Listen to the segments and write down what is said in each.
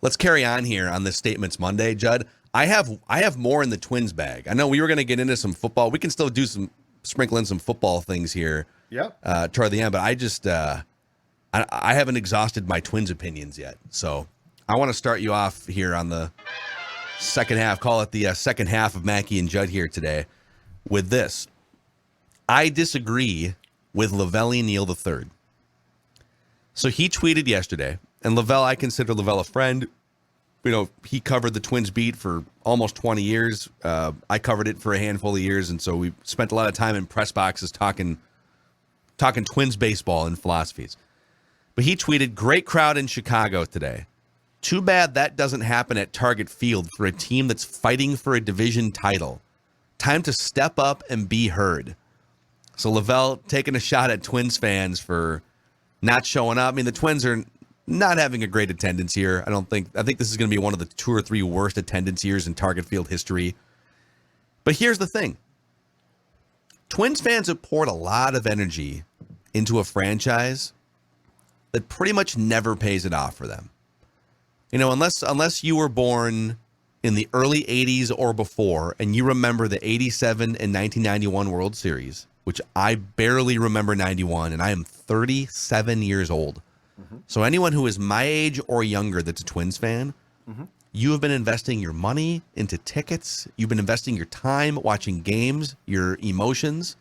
let's carry on here on this Statements Monday, Judd. I have more in the Twins bag. I know we were going to get into some football. We can still do sprinkle in some football things here. Yep. Toward the end, but I haven't exhausted my Twins opinions yet. So I want to start you off here on the second half. Call it the second half of Mackey and Judd here today with this. I disagree with Velle E Neal III. So he tweeted yesterday, and I consider Velle a friend. You know, he covered the Twins beat for almost 20 years. I covered it for a handful of years, and so we spent a lot of time in press boxes talking Twins baseball and philosophies. But he tweeted, "Great crowd in Chicago today. Too bad that doesn't happen at Target Field for a team that's fighting for a division title. Time to step up and be heard." So Velle taking a shot at Twins fans for not showing up. I mean, the Twins are not having a great attendance here. I think this is going to be one of the 2 or 3 worst attendance years in Target Field history. But here's the thing. Twins fans have poured a lot of energy into a franchise that pretty much never pays it off for them. You know, unless you were born in the early 80s or before, and you remember the 87 and 1991 World Series, which I barely remember 91, and I am 37 years old. Mm-hmm. So anyone who is my age or younger that's a Twins fan, you have been investing your money into tickets. You've been investing your time watching games, your emotions.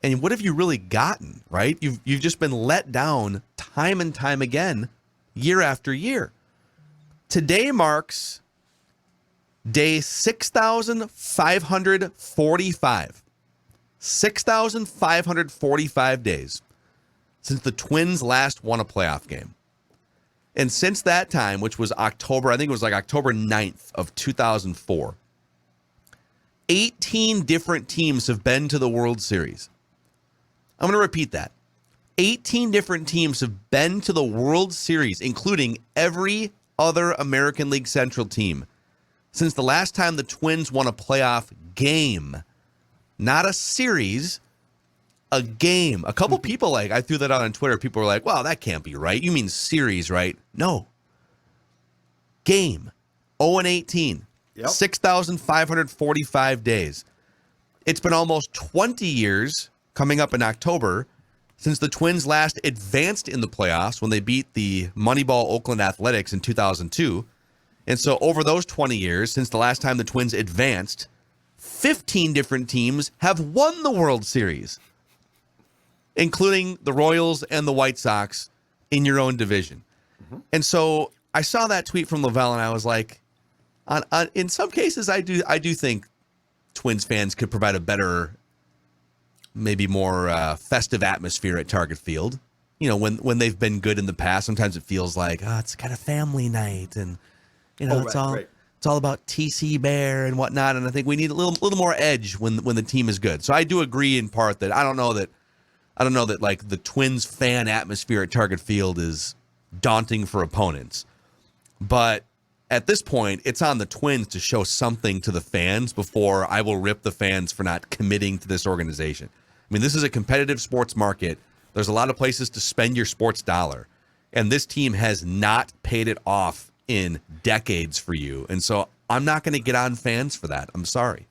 And what have you really gotten, right? You've just been let down time and time again, year after year. Today marks day 6,545. 6,545 days since the Twins last won a playoff game. And since that time, which was October 9th of 2004, 18 different teams have been to the World Series. I'm going to repeat that. 18 different teams have been to the World Series, including every other American League Central team, since the last time the Twins won a playoff game. Not a series, a game. A couple people, I threw that out on Twitter. People were like, wow, that can't be right. You mean series, right? No. Game. 0-18. Yep. 6,545 days. It's been almost 20 years, coming up in October, since the Twins last advanced in the playoffs when they beat the Moneyball Oakland Athletics in 2002. And so over those 20 years, since the last time the Twins advanced, 15 different teams have won the World Series, including the Royals and the White Sox in your own division. Mm-hmm. And so I saw that tweet from Velle, and I was like, in some cases, I do think Twins fans could provide a better, maybe more festive atmosphere at Target Field. You know, when they've been good in the past, sometimes it feels like, it's kind of family night, and it's all about TC Bear and whatnot. And I think we need a little more edge when the team is good. So I do agree in part that I don't know that like the Twins fan atmosphere at Target Field is daunting for opponents, but at this point, it's on the Twins to show something to the fans before I will rip the fans for not committing to this organization. I mean, this is a competitive sports market. There's a lot of places to spend your sports dollar, and this team has not paid it off in decades for you. And so I'm not going to get on fans for that. I'm sorry.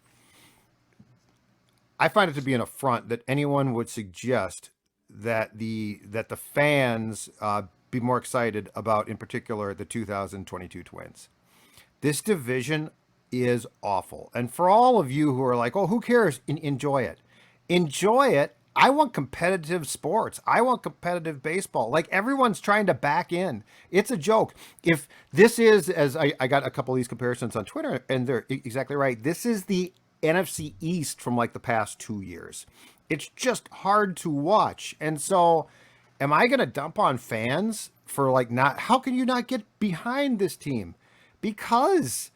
I find it to be an affront that anyone would suggest that the fans be more excited about, in particular, the 2022 Twins. This division is awful. And for all of you who are like, oh, who cares? Enjoy it. Enjoy it. I want competitive sports. I want competitive baseball. Like, everyone's trying to back in. It's a joke. If this is, as I got a couple of these comparisons on Twitter, and they're exactly right. This is the NFC East from like the past 2 years. It's just hard to watch. And so am I going to dump on fans for like how can you not get behind this team? Because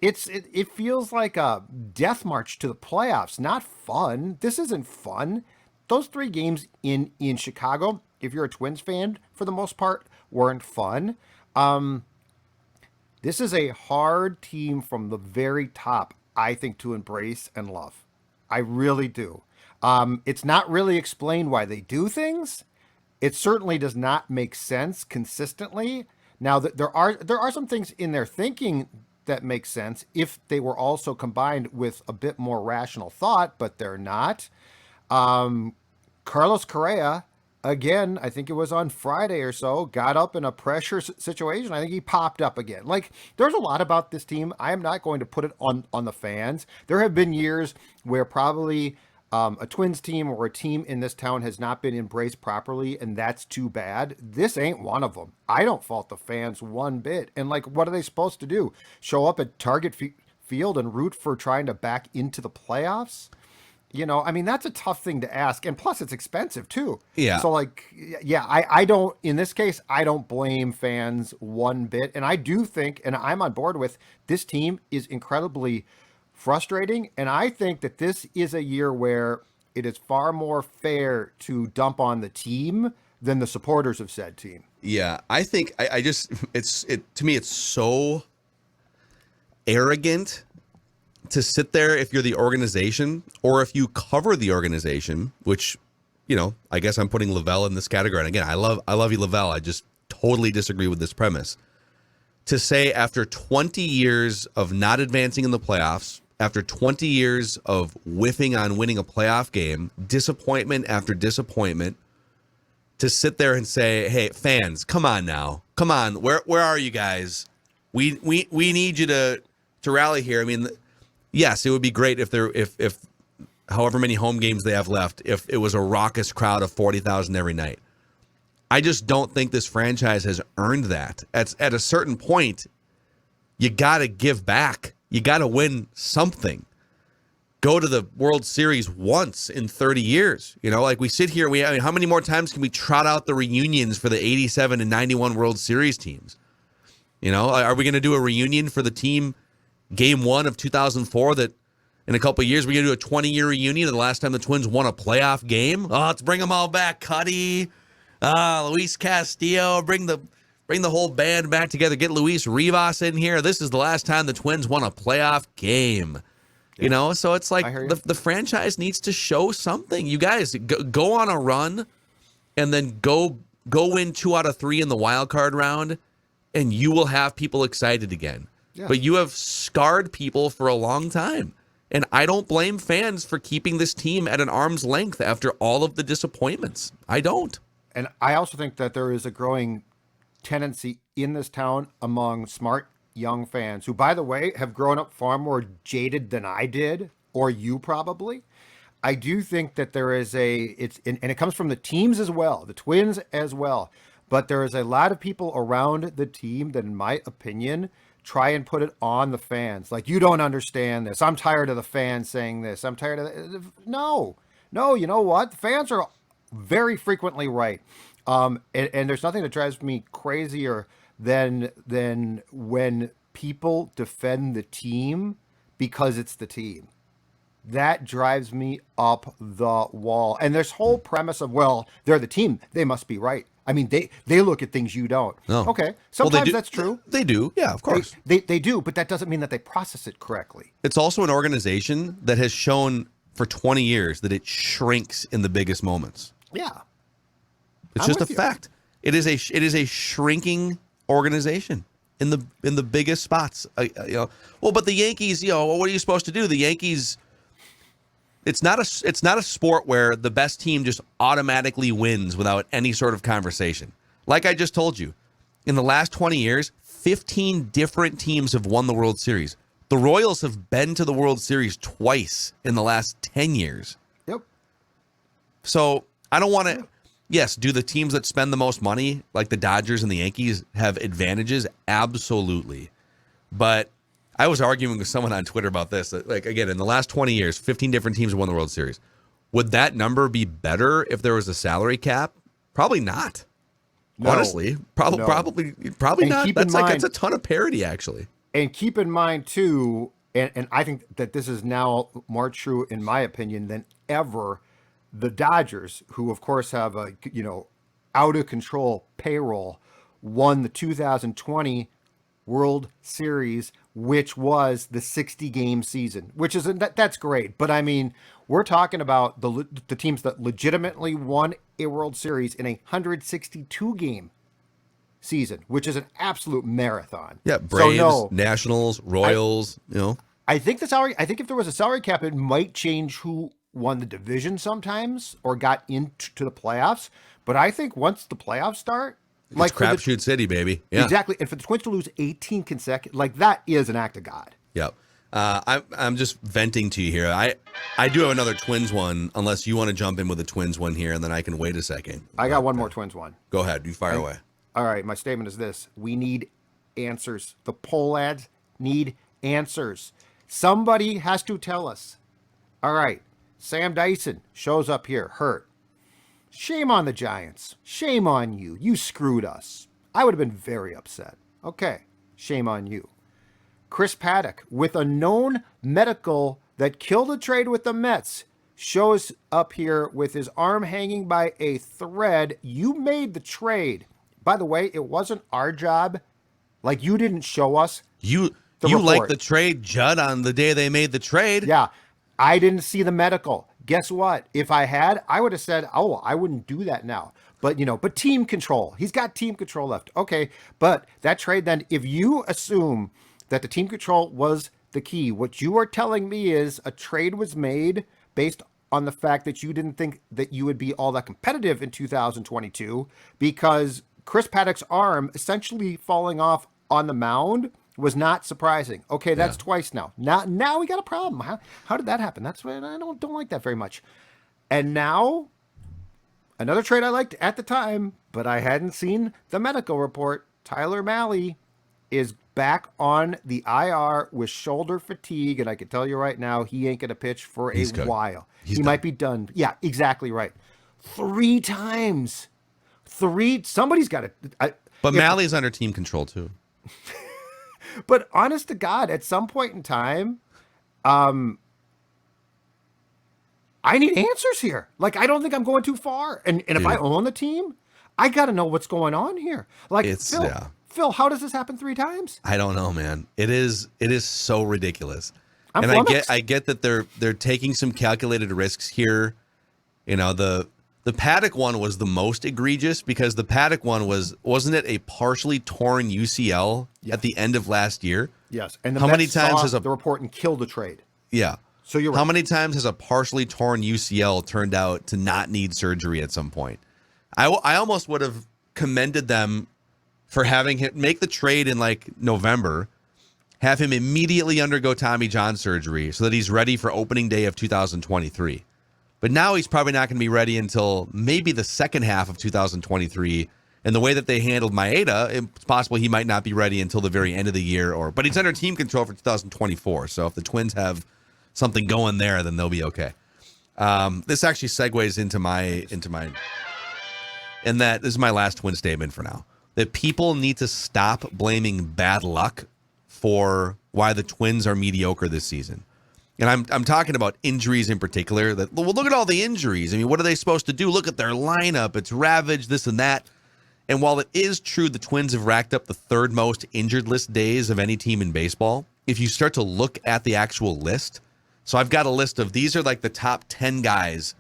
it feels like a death march to the playoffs. Not fun. This isn't fun. Those 3 games in Chicago, if you're a Twins fan, for the most part, weren't fun. This is a hard team from the very top, I think, to embrace and love. I really do. It's not really explained why they do things. It certainly does not make sense consistently. Now, there are some things in their thinking that make sense if they were also combined with a bit more rational thought, but they're not. Carlos Correa, again, I think it was on Friday or so, got up in a pressure situation. I think he popped up again. Like, there's a lot about this team. I am not going to put it on the fans. There have been years where probably a Twins team or a team in this town has not been embraced properly, and that's too bad. This ain't one of them. I don't fault the fans one bit. And, like, what are they supposed to do? Show up at Target Field and root for trying to back into the playoffs? I mean, that's a tough thing to ask. And plus, it's expensive, too. Yeah. So, like, yeah, I don't, in this case, I don't blame fans one bit. And I do think, and I'm on board with, this team is incredibly frustrating. And I think that this is a year where it is far more fair to dump on the team than the supporters of said team. Yeah, I think to me, it's so arrogant to sit there if you're the organization or if you cover the organization, which, I guess I'm putting Velle in this category. And again, I love you, Velle. I just totally disagree with this premise. To say after 20 years of not advancing in the playoffs, after 20 years of whiffing on winning a playoff game, disappointment after disappointment, to sit there and say, "Hey, fans, come on now, come on, where are you guys? We need you to rally here." I mean, yes, it would be great if however many home games they have left, if it was a raucous crowd of 40,000 every night. I just don't think this franchise has earned that. At a certain point, you got to give back. You got to win something. Go to the World Series once in 30 years. Like we sit here, how many more times can we trot out the reunions for the 87 and 91 World Series teams? Are we going to do a reunion for the team Game 1 of 2004 that in a couple of years we're going to do a 20-year reunion of the last time the Twins won a playoff game? Oh, let's bring them all back. Cuddy, Luis Castillo, bring the whole band back together. Get Luis Rivas in here. This is the last time the Twins won a playoff game. Yeah. So it's like the franchise needs to show something. You guys go on a run and then go win 2 out of 3 in the wild card round, and you will have people excited again. Yeah. But you have scarred people for a long time. And I don't blame fans for keeping this team at an arm's length after all of the disappointments. I don't. And I also think that there is a growing tendency in this town among smart young fans who, by the way, have grown up far more jaded than I did, or you probably. I do think that there is and it comes from the teams as well, the Twins as well. But there is a lot of people around the team that, in my opinion, try and put it on the fans. Like, you don't understand this. I'm tired of the fans saying this. I'm tired of it. No, you know what? The fans are very frequently right. And there's nothing that drives me crazier than when people defend the team because it's the team. That drives me up the wall. And this whole premise of, well, they're the team, they must be right. I mean, they look at things you don't. No. Okay, sometimes that's true. They do, yeah, of course. They do, but that doesn't mean that they process it correctly. It's also an organization that has shown for 20 years that it shrinks in the biggest moments. Yeah. It's just a fact. It is a shrinking organization in the biggest spots. Well, but the Yankees, what are you supposed to do? The Yankees, it's not a sport where the best team just automatically wins without any sort of conversation. Like I just told you, in the last 20 years, 15 different teams have won the World Series. The Royals have been to the World Series twice in the last 10 years. Yep. So I don't want to. Yes, do the teams that spend the most money, like the Dodgers and the Yankees, have advantages? Absolutely. But I was arguing with someone on Twitter about this. Like, again, in the last 20 years, 15 different teams have won the World Series. Would that number be better if there was a salary cap? Probably not. No. Honestly, probably not. That's a ton of parity, actually. And keep in mind, too, and I think that this is now more true, in my opinion, than ever, the Dodgers, who of course have a out of control payroll, won the 2020 World Series, which was the 60-game season, which is that's great. But I mean, we're talking about the teams that legitimately won a World Series in a 162-game season, which is an absolute marathon. Yeah, Braves, So no, Nationals, Royals, I think the salary. I think if there was a salary cap, it might change who won the division sometimes or got into the playoffs. But I think once the playoffs start, it's crapshoot city, baby. Yeah, exactly. And for the Twins to lose 18 consecutive, like that is an act of God. Yep. I'm just venting to you here. I do have another Twins one, unless you want to jump in with a Twins one here, and then I can wait a second. I got one more Twins one. Go ahead. You fire away. All right. My statement is this. We need answers. The poll ads need answers. Somebody has to tell us. All right. Sam Dyson shows up here, hurt. Shame on the Giants. Shame on you. You screwed us. I would have been very upset. Okay. Shame on you. Chris Paddock, with a known medical that killed a trade with the Mets, shows up here with his arm hanging by a thread. You made the trade. By the way, it wasn't our job. Like, you didn't show us. You liked the trade, Judd, on the day they made the trade. Yeah. I didn't see the medical. Guess what? If I had, I would have said, oh, I wouldn't do that now. But, but team control. He's got team control left. Okay. But that trade then, if you assume that the team control was the key, what you are telling me is a trade was made based on the fact that you didn't think that you would be all that competitive in 2022 because Chris Paddock's arm essentially falling off on the mound was not surprising. Okay, that's twice now. Now we got a problem. How did that happen? That's what I don't like that very much. And now, another trade I liked at the time, but I hadn't seen the medical report. Tyler Mahle is back on the IR with shoulder fatigue, and I can tell you right now, he ain't going to pitch for a while. He might be done. Yeah, exactly right. 3 times. Somebody's got to. But Mally's under team control, too. But honest to God, at some point in time, I need answers here. Like, I don't think I'm going too far. And if I own the team, I got to know what's going on here. Like, Phil, how does this happen 3 times? I don't know, man. It is so ridiculous. And I get that they're taking some calculated risks here. The Paddock one was the most egregious because the Paddock one wasn't it a partially torn UCL at the end of last year? Yes. And how many times has the report and killed the trade? Yeah. So you're right. How many times has a partially torn UCL turned out to not need surgery at some point? I almost would have commended them for having him make the trade in like November, have him immediately undergo Tommy John surgery so that he's ready for opening day of 2023. But now he's probably not going to be ready until maybe the second half of 2023. And the way that they handled Maeda, it's possible he might not be ready until the very end of the year. But he's under team control for 2024. So if the Twins have something going there, then they'll be okay. This actually segues into my, and that this is my last Twin statement for now. That people need to stop blaming bad luck for why the Twins are mediocre this season. And I'm talking about injuries in particular. Well, look at all the injuries. I mean, what are they supposed to do? Look at their lineup. It's ravaged, this and that. And while it is true the Twins have racked up the 3rd most injured list days of any team in baseball, if you start to look at the actual list, so I've got a list of these are like the top 10 guys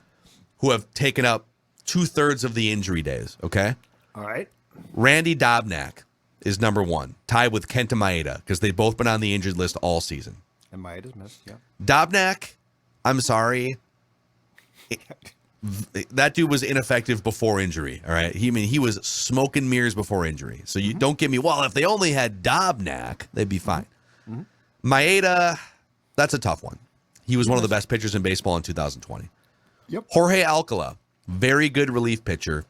who have taken up 2/3 of the injury days, okay? All right. Randy Dobnak is number 1, tied with Kenta Maeda because they've both been on the injured list all season. And Maeda's missed, yeah. Dobnak, I'm sorry. That dude was ineffective before injury, all right? He was smoke and mirrors before injury. So you don't get me, well, if they only had Dobnak, they'd be fine. Maeda, that's a tough one. He was one of the best pitchers in baseball in 2020. Yep. Jorge Alcala, very good relief pitcher.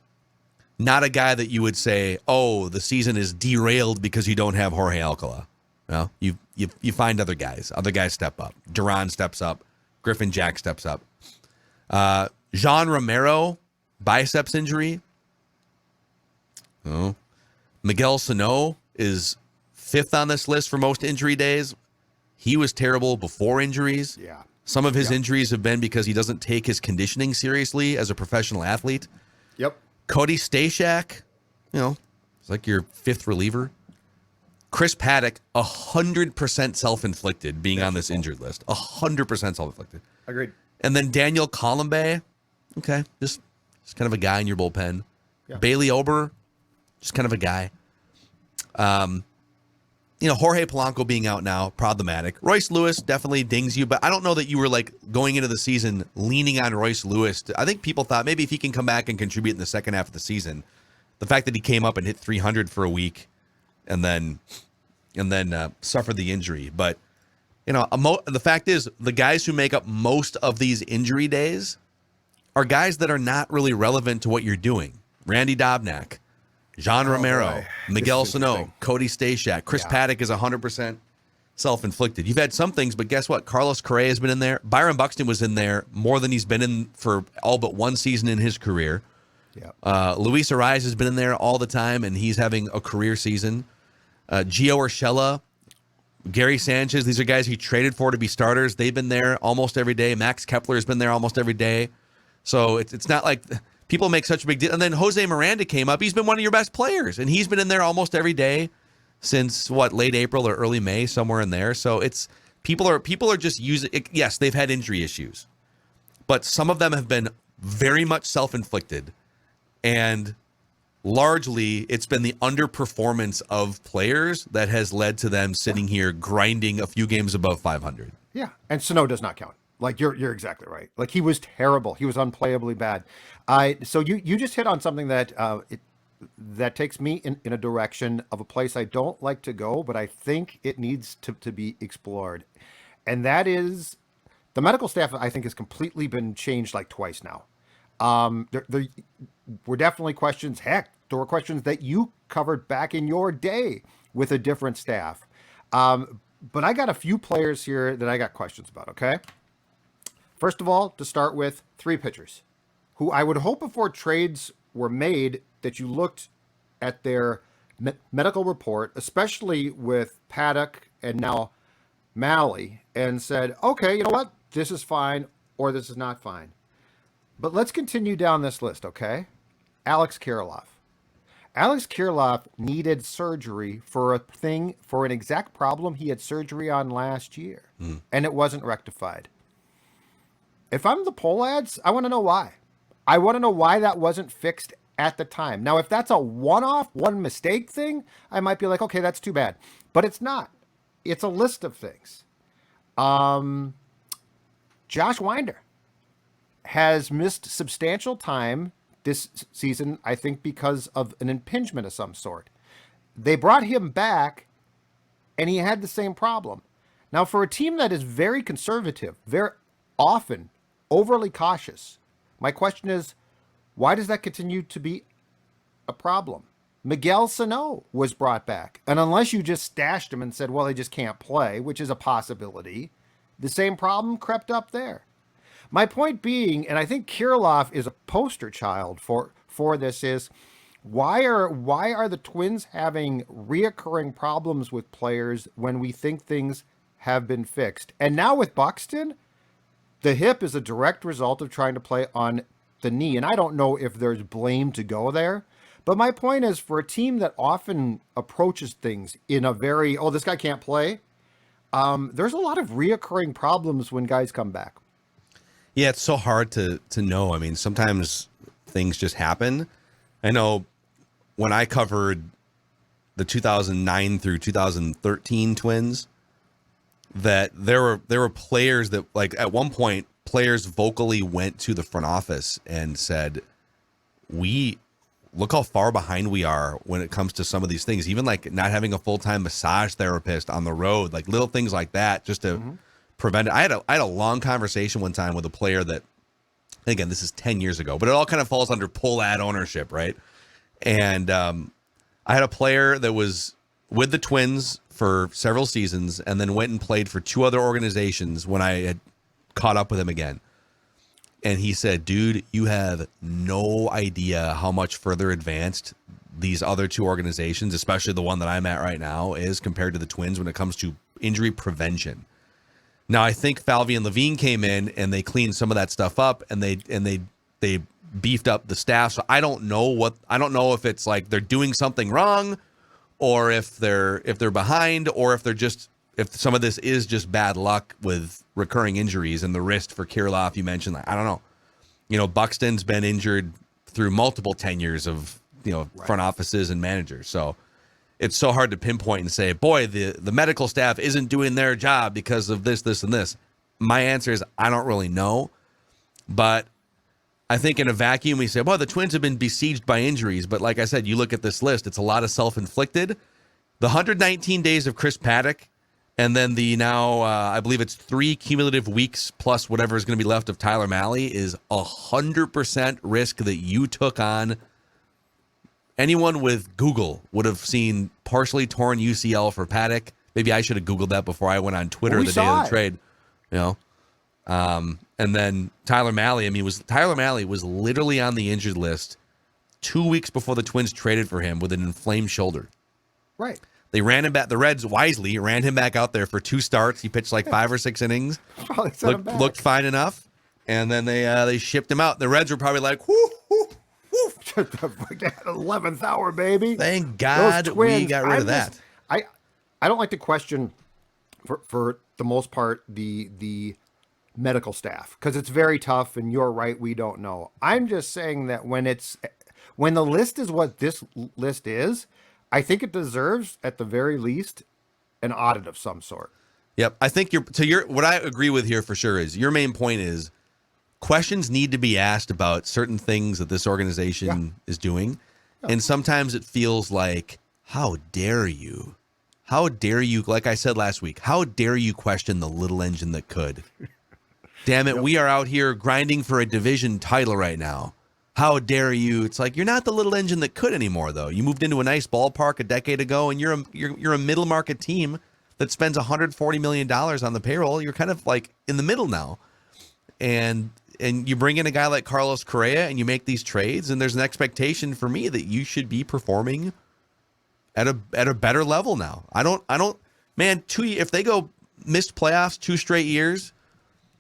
Not a guy that you would say, oh, the season is derailed because you don't have Jorge Alcala. Well, you find other guys. Other guys step up. Duran steps up. Griffin Jack steps up. Jean Romero, biceps injury. Oh. Miguel Sano is 5th on this list for most injury days. He was terrible before injuries. Yeah. Some of his injuries have been because he doesn't take his conditioning seriously as a professional athlete. Yep. Cody Stashak, it's like your 5th reliever. Chris Paddock, 100% self-inflicted being on this injured list. 100% self-inflicted. Agreed. And then Daniel Columbe, okay, just kind of a guy in your bullpen. Yeah. Bailey Ober, just kind of a guy. Jorge Polanco being out now, problematic. Royce Lewis definitely dings you, but I don't know that you were like going into the season leaning on Royce Lewis. I think people thought maybe if he can come back and contribute in the second half of the season, the fact that he came up and hit 300 for a week and then suffered the injury. But, the fact is the guys who make up most of these injury days are guys that are not really relevant to what you're doing. Randy Dobnak, John Romero, boy. Miguel This is Sano, interesting. Cody Stashak, Chris Paddock is 100% self-inflicted. You've had some things, but guess what? Carlos Correa has been in there. Byron Buxton was in there more than he's been in for all but one season in his career. Yeah. Luis Ariz has been in there all the time, and he's having a career season. Gio Urshela, Gary Sanchez, these are guys he traded for to be starters. They've been there almost every day. Max Kepler has been there almost every day. So it's not like people make such a big deal. And then Jose Miranda came up. He's been one of your best players, and he's been in there almost every day since late April or early May, somewhere in there. So it's people are just using it. Yes, they've had injury issues, but some of them have been very much self-inflicted, and largely it's been the underperformance of players that has led to them sitting here grinding a few games above 500. Yeah, and Sano does not count. Like you're exactly right. Like he was terrible. He was unplayably bad. So you just hit on something that that takes me in a direction of a place I don't like to go, but I think it needs to be explored, and that is the medical staff. I think has completely been changed like twice now. There were definitely questions. Heck, there were questions that you covered back in your day with a different staff. But I got a few players here that I got questions about. Okay. First of all, to start with, 3 pitchers who I would hope before trades were made that you looked at their medical report, especially with Paddock and now Malley, and said, okay, you know what? This is fine or this is not fine. But let's continue down this list, okay? Alex Kirilloff. Alex Kirilloff needed surgery for an exact problem he had surgery on last year, and it wasn't rectified. If I'm the Pohlads, I want to know why. I want to know why that wasn't fixed at the time. Now, if that's a one-off, one mistake thing, I might be like, okay, that's too bad. But it's not. It's a list of things. Josh Winder has missed substantial time this season, I think, because of an impingement of some sort. They brought him back, and he had the same problem. Now, for a team that is very conservative, very often overly cautious, my question is, why does that continue to be a problem? Miguel Sano was brought back, and unless you just stashed him and said, well, they just can't play, which is a possibility, the same problem crept up there. My point being, and I think Kirilloff is a poster child for this, is why are the Twins having reoccurring problems with players when we think things have been fixed? And now with Buxton, the hip is a direct result of trying to play on the knee. And I don't know if there's blame to go there. But my point is, for a team that often approaches things in a very, this guy can't play, there's a lot of reoccurring problems when guys come back. Yeah, it's so hard to know. I mean, sometimes things just happen. I know when I covered the 2009 through 2013 Twins, that there were players that, like, at one point, players vocally went to the front office and said, we look how far behind we are when it comes to some of these things, even like not having a full-time massage therapist on the road, like little things like that, just to prevent it. I had a long conversation one time with a player that, again, this is 10 years ago, but it all kind of falls under Pohlad ownership, right? And I had a player that was with the Twins for several seasons and then went and played for 2 other organizations when I had caught up with him again. And he said, dude, you have no idea how much further advanced these other 2 organizations, especially the one that I'm at right now, is compared to the Twins when it comes to injury prevention. Now, I think Falvey and Levine came in and they cleaned some of that stuff up, and they beefed up the staff. So I don't know if it's like they're doing something wrong, or if they're behind, or if some of this is just bad luck with recurring injuries and the wrist for Kirilloff you mentioned. I don't know. You know, Buxton's been injured through multiple tenures of, front offices and managers. So it's so hard to pinpoint and say, boy, the medical staff isn't doing their job because of this, this, and this. My answer is I don't really know. But I think in a vacuum, we say, well, the Twins have been besieged by injuries. But like I said, you look at this list, it's a lot of self-inflicted. The 119 days of Chris Paddock, and then the now, I believe it's 3 cumulative weeks plus whatever is going to be left of Tyler Mahle is 100% risk that you took on. Anyone with Google would have seen partially torn UCL for Paddock. Maybe I should have Googled that before I went on Twitter the day of the trade. And then Tyler Mahle, Tyler Mahle was literally on the injured list 2 weeks before the Twins traded for him with an inflamed shoulder. Right. They ran him back. The Reds wisely ran him back out there for 2 starts. He pitched like 5 or 6 innings. Looked fine enough. And then they shipped him out. The Reds were probably like, whoo, whoo, whoo. 11th hour, baby. Thank God we got rid of that. I don't like to question, for the most part, the medical staff, because it's very tough, and you're right, we don't know. I'm just saying that when the list is what this list is, I think it deserves, at the very least, an audit of some sort. Yep. I think what I agree with here for sure is your main point is questions need to be asked about certain things that this organization is doing. Yeah. And sometimes it feels like, how dare you? How dare you, like I said last week, how dare you question the little engine that could? Damn it, we are out here grinding for a division title right now. How dare you? It's like, you're not the little engine that could anymore, though. You moved into a nice ballpark a decade ago, and you're a middle market team that spends $140 million on the payroll. You're kind of like in the middle now. And you bring in a guy like Carlos Correa, and you make these trades, and there's an expectation for me that you should be performing at a better level now. If they go missed playoffs 2 straight years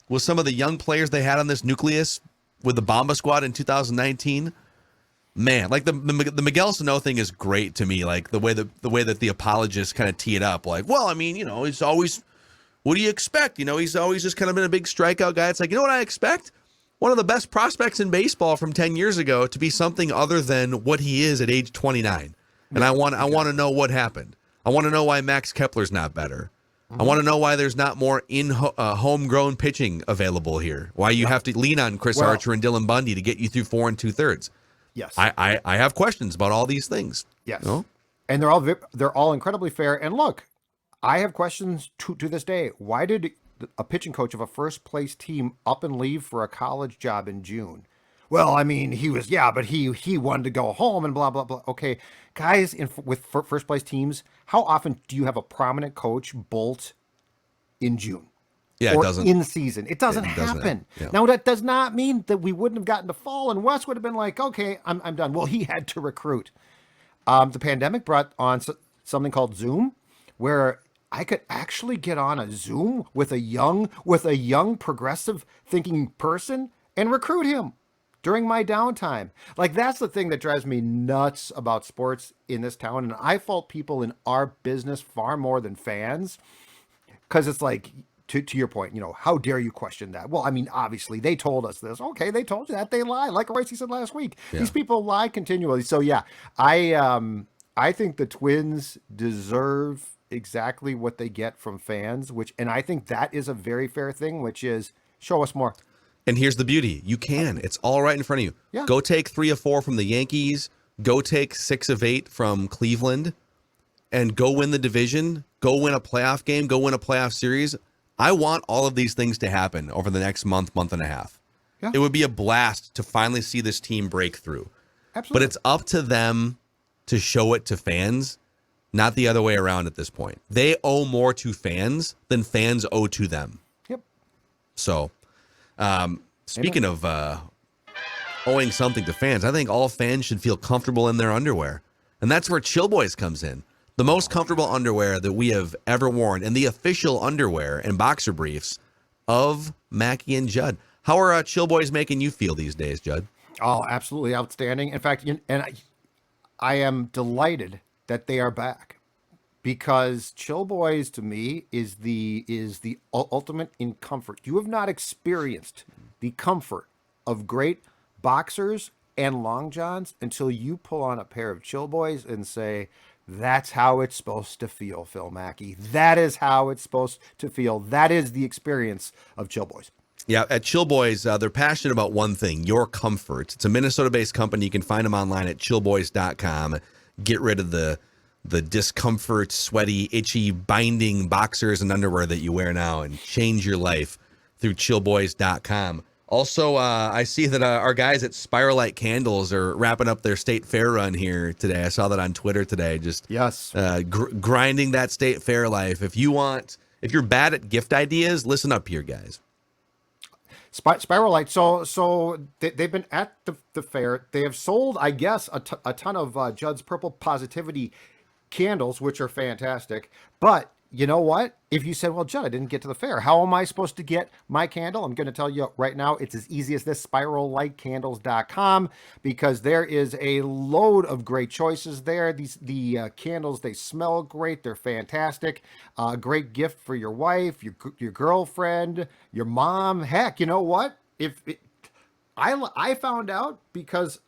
with some of the young players they had on this nucleus with the Bomba squad in 2019, man, like the Miguel Sano thing is great to me. Like the way that the apologists kind of tee it up, like, well, he's always, what do you expect? He's always just kind of been a big strikeout guy. It's like, you know what I expect? One of the best prospects in baseball from 10 years ago to be something other than what he is at age 29. And I want to know what happened. I want to know why Max Kepler's not better. I want to know why there's not more homegrown pitching available here. Why you have to lean on Chris Archer and Dylan Bundy to get you through 4 2/3. Yes, I have questions about all these things. Yes, and they're all incredibly fair. And look, I have questions to this day. Why did a pitching coach of a first place team up and leave for a college job in June? Well, but he wanted to go home and blah, blah, blah. Okay, guys with first place teams, how often do you have a prominent coach bolt in June? Yeah, or it doesn't. In season. It doesn't happen. Yeah. Now, that does not mean that we wouldn't have gotten to fall, and Wes would have been like, okay, I'm done. Well, he had to recruit. The pandemic brought on something called Zoom, where I could actually get on a Zoom with a young progressive thinking person and recruit him during my downtime. Like, that's the thing that drives me nuts about sports in this town. And I fault people in our business far more than fans, because it's like, to your point, how dare you question that? Well, obviously they told us this. Okay, they told you that. They lie. Like Royce said last week, These people lie continually. So yeah, I think the Twins deserve exactly what they get from fans, and I think that is a very fair thing, which is show us more. And here's the beauty. You can. It's all right in front of you. Yeah. Go take 3 of 4 from the Yankees. Go take 6 of 8 from Cleveland. And go win the division. Go win a playoff game. Go win a playoff series. I want all of these things to happen over the next month and a half. Yeah. It would be a blast to finally see this team break through. Absolutely. But it's up to them to show it to fans, not the other way around at this point. They owe more to fans than fans owe to them. Yep. So... speaking of owing something to fans, I think all fans should feel comfortable in their underwear. And that's where Chill Boys comes in. The most comfortable underwear that we have ever worn, and the official underwear and boxer briefs of Mackey and Judd. How are Chill Boys making you feel these days, Judd? Oh, absolutely outstanding. In fact, I am delighted that they are back. Because Chill Boys to me is the ultimate in comfort. You have not experienced the comfort of great boxers and long johns until you pull on a pair of Chill Boys and say, That's how it's supposed to feel, Phil Mackey. That is how it's supposed to feel. That is the experience of Chill Boys. Yeah, at Chill Boys, they're passionate about one thing, your comfort. It's a Minnesota-based company. You can find them online at chillboys.com. Get rid of the discomfort, sweaty, itchy, binding boxers and underwear that you wear now and change your life through chillboys.com. Also, I see that our guys at Spiralite Candles are wrapping up their state fair run here today. I saw that on Twitter today. Just yes, grinding that state fair life. If you're bad at gift ideas, listen up here, guys. Spiralite. So they've been at the fair. They have sold, I guess, a ton of Judd's Purple Positivity candles, which are fantastic. But you know what? If you said, well, Judd, I didn't get to the fair, how am I supposed to get my candle? I'm going to tell you right now, it's as easy as this, spiralitecandles.com, because there is a load of great choices there. The candles, they smell great. They're fantastic. Great gift for your wife, your girlfriend, your mom. Heck, you know what? I found out because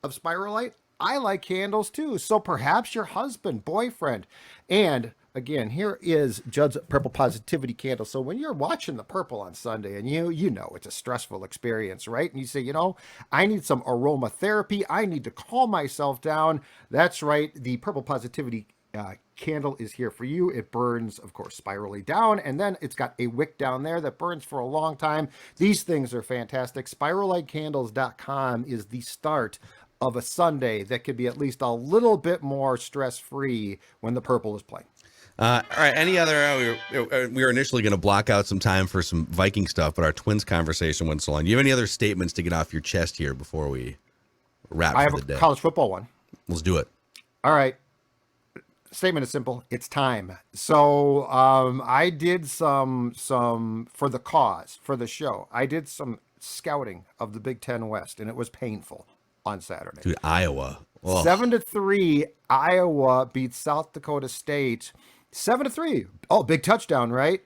of Spiralite, I like candles too. So perhaps your husband, boyfriend, and again, here is Judd's Purple Positivity candle. So when you're watching the purple on Sunday and you know it's a stressful experience, right? And you say, I need some aromatherapy. I need to calm myself down. That's right. The Purple Positivity candle is here for you. It burns, of course, spirally down, and then it's got a wick down there that burns for a long time. These things are fantastic. Spiralitecandles.com is the start of a Sunday that could be at least a little bit more stress-free when the purple is playing. All right. Any other? We were initially going to block out some time for some Viking stuff, but our Twins conversation went so long. Do you have any other statements to get off your chest here before we wrap I for have the a day? college football one. Let's do it. All right. Statement is simple. It's time. So I did some for the cause, for the show. I did some scouting of the Big Ten West, and it was painful on Saturday. Dude, Iowa. Oh. 7-3, Iowa beats South Dakota State. 7-3. Oh, big touchdown, right?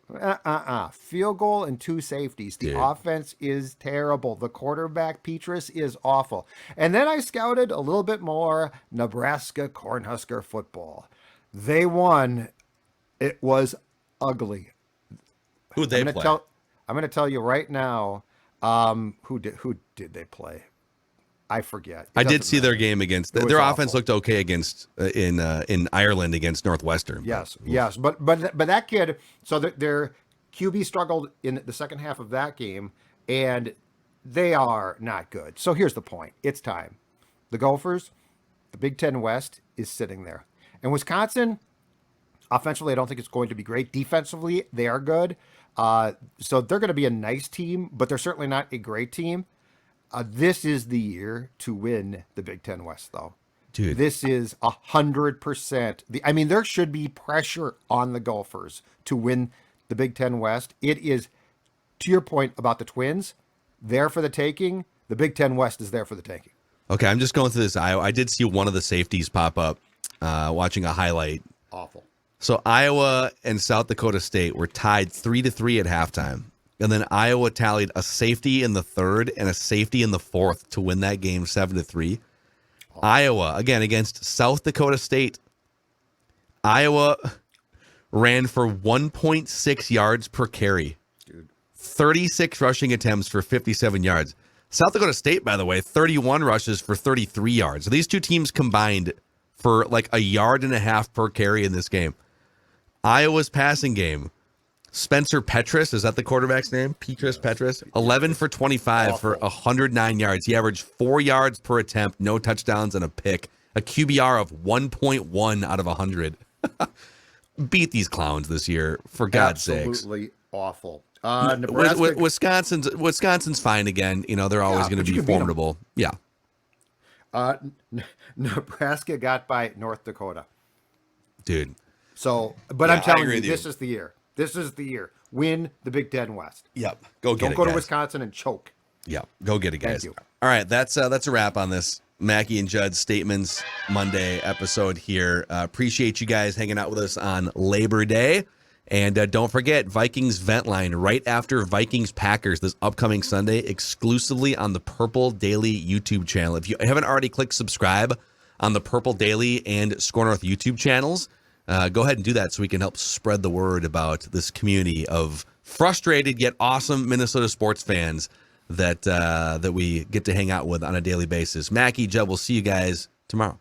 Field goal and 2 safeties. The offense is terrible. The quarterback, Petrus, is awful. And then I scouted a little bit more Nebraska Cornhusker football. They won. It was ugly. Who'd they play? I'm going to tell you right now who did they play. I forget. I did see their game against their offense looked okay against in Ireland against Northwestern. Yes, but that kid. So their QB struggled in the second half of that game, and they are not good. So here's the point: it's time. The Gophers, the Big Ten West is sitting there, and Wisconsin. Offensively, I don't think it's going to be great. Defensively, they are good. So they're going to be a nice team, but they're certainly not a great team. This is the year to win the Big Ten West, though. Dude, this is 100%. There should be pressure on the Gophers to win the Big Ten West. It is, to your point about the Twins, there for the taking. The Big Ten West is there for the taking. Okay, I'm just going through this. I did see one of the safeties pop up, watching a highlight. Awful. So Iowa and South Dakota State were tied 3-3 at halftime. And then Iowa tallied a safety in the third and a safety in the fourth to win that game 7-3. Iowa, again, against South Dakota State. Iowa ran for 1.6 yards per carry. Dude. 36 rushing attempts for 57 yards. South Dakota State, by the way, 31 rushes for 33 yards. So these two teams combined for like a yard and a half per carry in this game. Iowa's passing game. Spencer Petras, is that the quarterback's name? Petras, 11 for 25 for 109 yards. He averaged 4 yards per attempt, no touchdowns and a pick. A QBR of 1.1 out of 100. Beat these clowns this year, for God's sakes. Absolutely awful. Nebraska, Wisconsin's fine again. They're always going to be formidable. Yeah. Nebraska got by North Dakota. Dude. So, but I'm telling you, this is the year. This is the year. Win the Big Ten West. Yep. Don't go to Wisconsin and choke. Yep. Go get it, guys. Thank you. All right. That's a wrap on this Mackey and Judd Statements Monday episode here. Appreciate you guys hanging out with us on Labor Day. And don't forget, Vikings Vent Line right after Vikings Packers this upcoming Sunday, exclusively on the Purple Daily YouTube channel. If you haven't already clicked subscribe on the Purple Daily and Score North YouTube channels. Go ahead and do that so we can help spread the word about this community of frustrated yet awesome Minnesota sports fans that we get to hang out with on a daily basis. Mackey, Judd, we'll see you guys tomorrow.